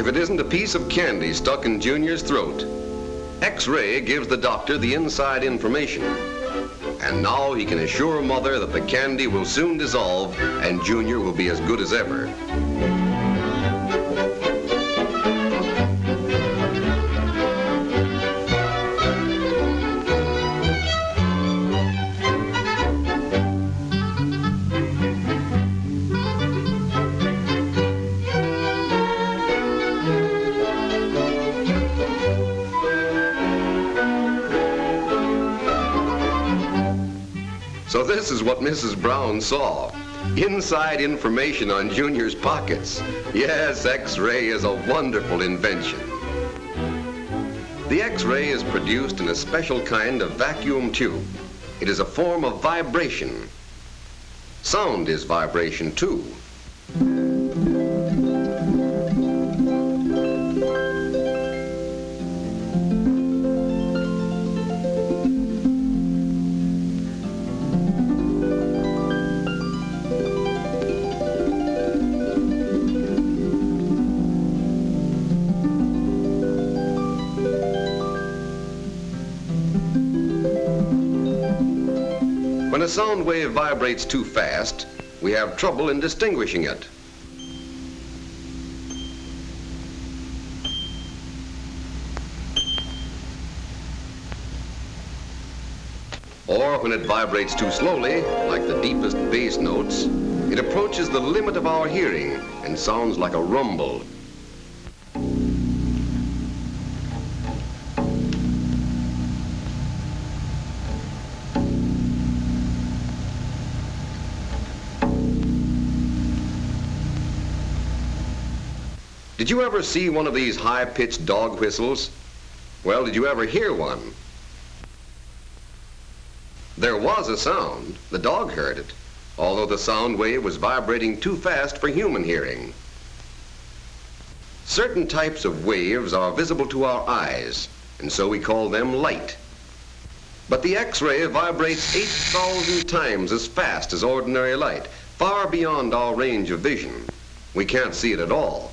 If it isn't a piece of candy stuck in Junior's throat. X-ray gives the doctor the inside information. And now he can assure Mother that the candy will soon dissolve and Junior will be as good as ever. So this is what Mrs. Brown saw. Inside information on Junior's pockets. Yes, X-ray is a wonderful invention. The X-ray is produced in a special kind of vacuum tube. It is a form of vibration. Sound is vibration too. When a sound wave vibrates too fast, we have trouble in distinguishing it. Or when it vibrates too slowly, like the deepest bass notes, it approaches the limit of our hearing and sounds like a rumble. Did you ever see one of these high-pitched dog whistles? Well, did you ever hear one? There was a sound. The dog heard it, although the sound wave was vibrating too fast for human hearing. Certain types of waves are visible to our eyes, and so we call them light. But the X-ray vibrates 8,000 times as fast as ordinary light, far beyond our range of vision. We can't see it at all.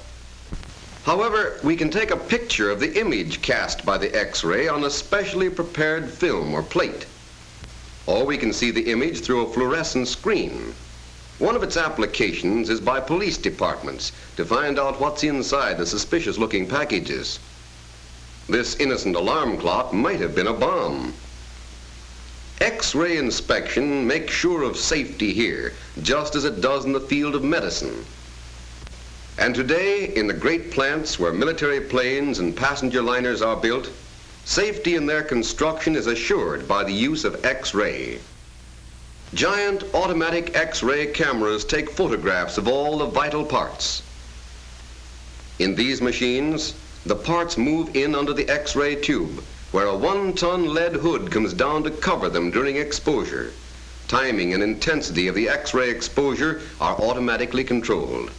However, we can take a picture of the image cast by the X-ray on a specially prepared film or plate. Or we can see the image through a fluorescent screen. One of its applications is by police departments to find out what's inside the suspicious-looking packages. This innocent alarm clock might have been a bomb. X-ray inspection makes sure of safety here, just as it does in the field of medicine. And today, in the great plants where military planes and passenger liners are built, safety in their construction is assured by the use of X-ray. Giant automatic X-ray cameras take photographs of all the vital parts. In these machines, the parts move in under the X-ray tube, where a 1-ton lead hood comes down to cover them during exposure. Timing and intensity of the X-ray exposure are automatically controlled.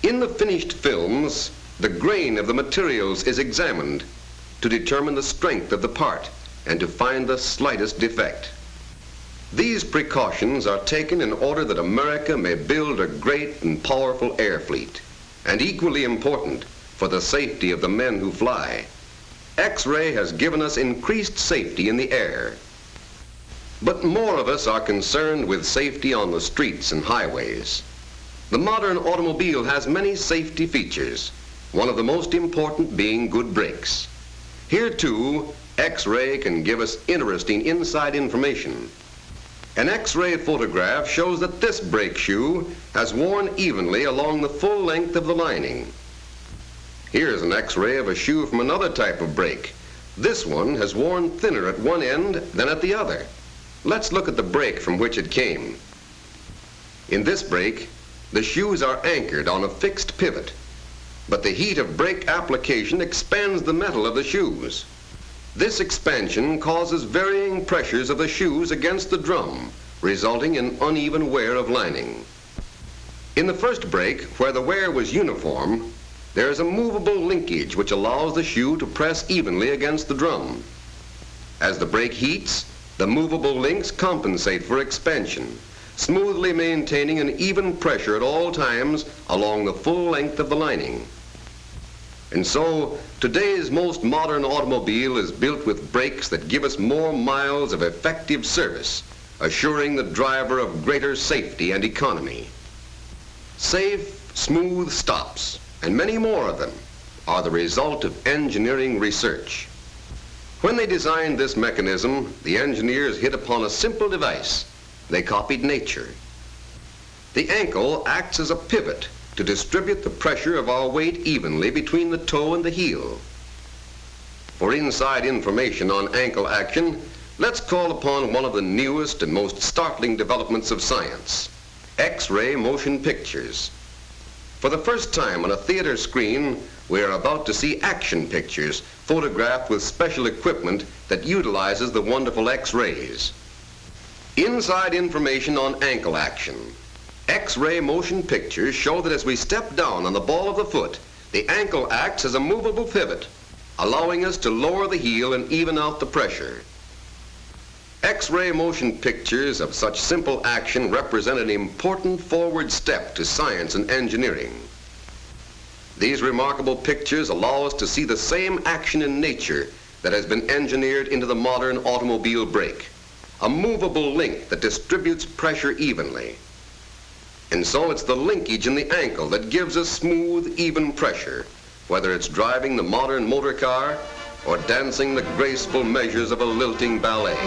In the finished films, the grain of the materials is examined to determine the strength of the part and to find the slightest defect. These precautions are taken in order that America may build a great and powerful air fleet, and equally important, for the safety of the men who fly. X-ray has given us increased safety in the air. But more of us are concerned with safety on the streets and highways. The modern automobile has many safety features, one of the most important being good brakes. Here, too, X-ray can give us interesting inside information. An X-ray photograph shows that this brake shoe has worn evenly along the full length of the lining. Here's an X-ray of a shoe from another type of brake. This one has worn thinner at one end than at the other. Let's look at the brake from which it came. In this brake, the shoes are anchored on a fixed pivot, but the heat of brake application expands the metal of the shoes. This expansion causes varying pressures of the shoes against the drum, resulting in uneven wear of lining. In the first brake, where the wear was uniform, there is a movable linkage which allows the shoe to press evenly against the drum. As the brake heats, the movable links compensate for expansion, smoothly maintaining an even pressure at all times along the full length of the lining. And so, today's most modern automobile is built with brakes that give us more miles of effective service, assuring the driver of greater safety and economy. Safe, smooth stops, and many more of them, are the result of engineering research. When they designed this mechanism, the engineers hit upon a simple device. They copied nature. The ankle acts as a pivot to distribute the pressure of our weight evenly between the toe and the heel. For inside information on ankle action, let's call upon one of the newest and most startling developments of science, X-ray motion pictures. For the first time on a theater screen, we are about to see action pictures photographed with special equipment that utilizes the wonderful X-rays. Inside information on ankle action. X-ray motion pictures show that as we step down on the ball of the foot, the ankle acts as a movable pivot, allowing us to lower the heel and even out the pressure. X-ray motion pictures of such simple action represent an important forward step to science and engineering. These remarkable pictures allow us to see the same action in nature that has been engineered into the modern automobile brake, a movable link that distributes pressure evenly. And so it's the linkage in the ankle that gives us smooth, even pressure, whether it's driving the modern motor car or dancing the graceful measures of a lilting ballet.